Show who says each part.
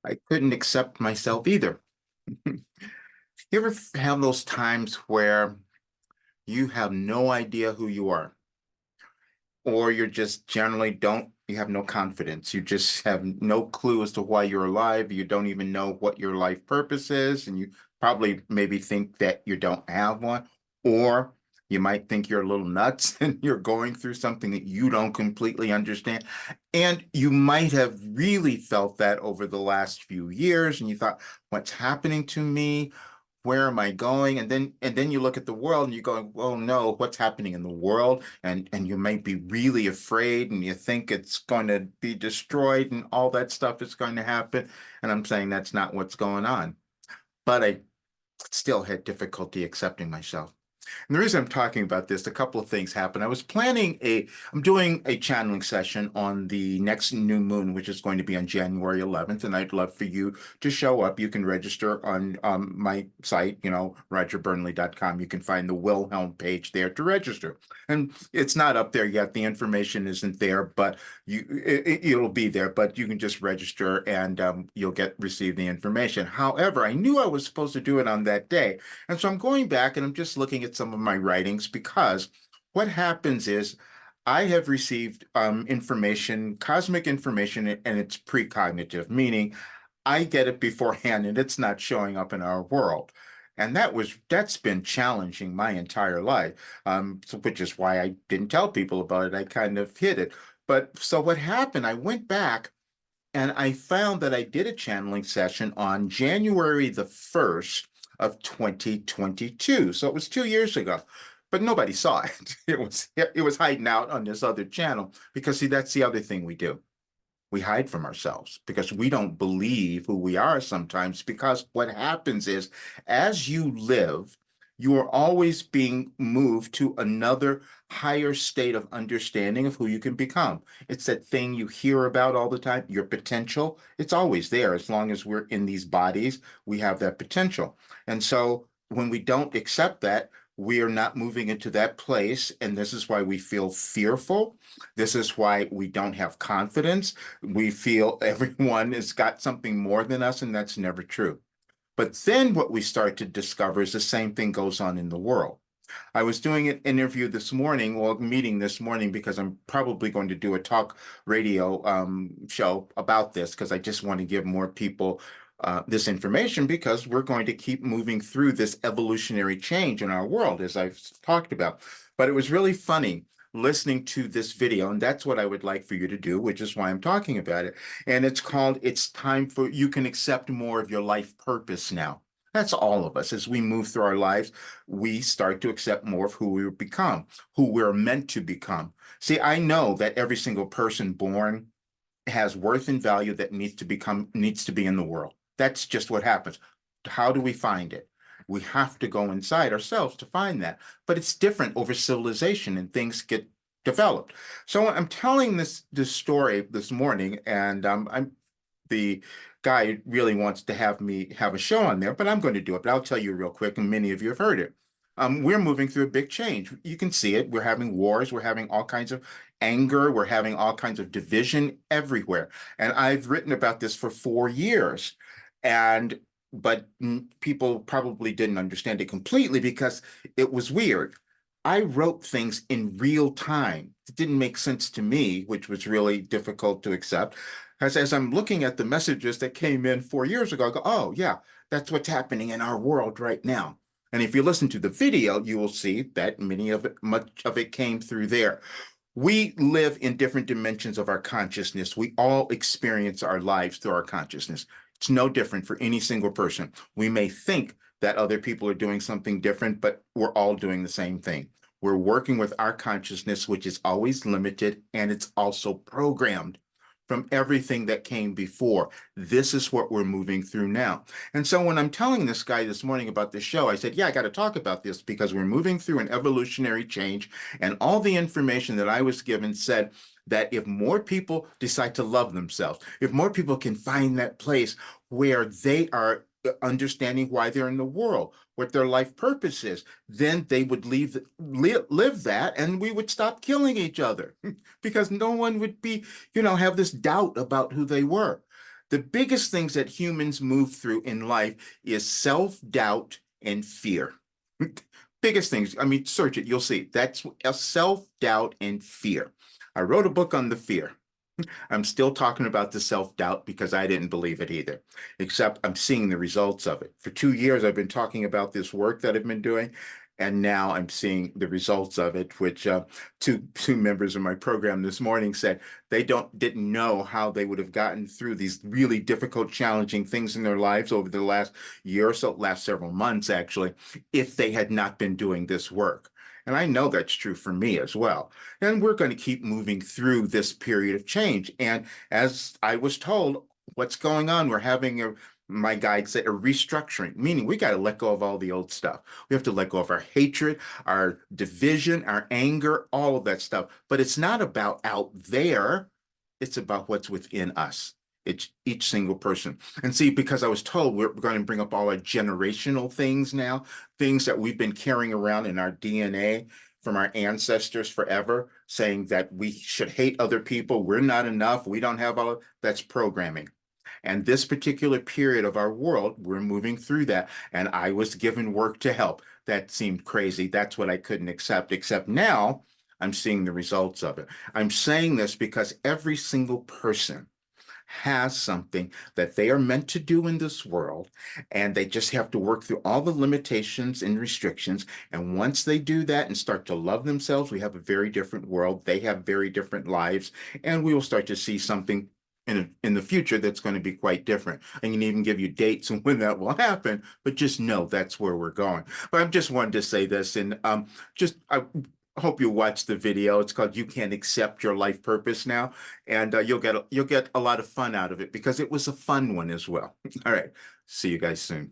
Speaker 1: I couldn't accept myself either. You ever have those times where you have no idea who you are, or you're just generally you have no confidence. You just have no clue as to why you're alive. You don't even know what your life purpose is, and you probably maybe think that you don't have one, or you might think you're a little nuts and you're going through something that you don't completely understand. And you might have really felt that over the last few years, and you thought, what's happening to me? Where am I going? And then you look at the world and you go, well, no, what's happening in the world? And you might be really afraid and you think it's going to be destroyed and all that stuff is going to happen. And I'm saying that's not what's going on. But I still had difficulty accepting myself. And the reason I'm talking about this, a couple of things happened. I'm doing a channeling session on the next new moon, which is going to be on January 11th. And I'd love for you to show up. You can register on my site, rogerburnley.com. You can find the Wilhelm page there to register. And it's not up there yet. The information isn't there, but it'll be there. But you can just register and you'll receive the information. However, I knew I was supposed to do it on that day. And so I'm going back and I'm just looking at some of my writings because what happens is I have received information, cosmic information, and it's precognitive, meaning I get it beforehand and it's not showing up in our world. And that's been challenging my entire life, which is why I didn't tell people about it. I kind of hid it. But so what happened, I went back and I found that I did a channeling session on January the 1st of 2022. So it was 2 years ago, but nobody saw it. It was hiding out on this other channel because see, that's the other thing we do. We hide from ourselves because we don't believe who we are sometimes. Because what happens is, as you live, you are always being moved to another higher state of understanding of who you can become. It's that thing you hear about all the time, your potential. It's always there. As long as we're in these bodies, we have that potential. And so when we don't accept that, we are not moving into that place. And this is why we feel fearful. This is why we don't have confidence. We feel everyone has got something more than us, and that's never true. But then what we start to discover is the same thing goes on in the world. I was doing an interview this morning, or meeting this morning, because I'm probably going to do a talk radio show about this, because I just want to give more people this information, because we're going to keep moving through this evolutionary change in our world, as I've talked about. But it was really funny listening to this video, and that's what I would like for you to do, which is why I'm talking about it. And it's called It's Time for You Can Accept More of Your Life Purpose Now. That's all of us. As we move through our lives, we start to accept more of who we become, who we're meant to become. See, I know that every single person born has worth and value that needs to be in the world. That's just what happens. How do we find it? We have to go inside ourselves to find that. But it's different over civilization and things get developed. So I'm telling this story this morning, and I'm the guy really wants to have me have a show on there, but I'm going to do it. But I'll tell you real quick, and many of you have heard it. We're moving through a big change. You can see it. We're having wars. We're having all kinds of anger. We're having all kinds of division everywhere. And I've written about this for 4 years. And but people probably didn't understand it completely because it was weird. I wrote things in real time. It didn't make sense to me, which was really difficult to accept. As I'm looking at the messages that came in 4 years ago, I go, oh, yeah, that's what's happening in our world right now. And if you listen to the video, you will see that much of it came through there. We live in different dimensions of our consciousness. We all experience our lives through our consciousness. It's no different for any single person. We may think that other people are doing something different, but we're all doing the same thing. We're working with our consciousness, which is always limited, and it's also programmed from everything that came before. This is what we're moving through now. And so when I'm telling this guy this morning about this show, I said, yeah, I got to talk about this because we're moving through an evolutionary change. And all the information that I was given said that if more people decide to love themselves, if more people can find that place where they are understanding why they're in the world, what their life purpose is, then they would live that, and we would stop killing each other because no one would be, have this doubt about who they were. The biggest things that humans move through in life is self-doubt and fear. Biggest things. I mean, search it, you'll see. That's a self-doubt and fear. I wrote a book on the fear. I'm still talking about the self-doubt because I didn't believe it either, except I'm seeing the results of it. For 2 years, I've been talking about this work that I've been doing, and now I'm seeing the results of it, which two members of my program this morning said they didn't know how they would have gotten through these really difficult, challenging things in their lives over the last year or so, last several months actually, if they had not been doing this work. And I know that's true for me as well. And we're going to keep moving through this period of change. And as I was told, what's going on? We're having my guide said, a restructuring, meaning we got to let go of all the old stuff. We have to let go of our hatred, our division, our anger, all of that stuff. But it's not about out there. It's about what's within us. It's each single person. And see, because I was told we're going to bring up all our generational things now, things that we've been carrying around in our DNA from our ancestors forever, saying that we should hate other people, we're not enough, we don't have all of that's programming. And this particular period of our world, we're moving through that. And I was given work to help. That seemed crazy. That's what I couldn't accept, except now I'm seeing the results of it. I'm saying this because every single person has something that they are meant to do in this world, and they just have to work through all the limitations and restrictions. And once they do that and start to love themselves, we have a very different world. They have very different lives, and we will start to see something in the future that's going to be quite different. I can even give you dates and when that will happen, but just know that's where we're going. But I just wanted to say this, and just I hope you watch the video. It's called "You Can Accept Your Life Purpose Now," and you'll get a lot of fun out of it because it was a fun one as well. All right, see you guys soon.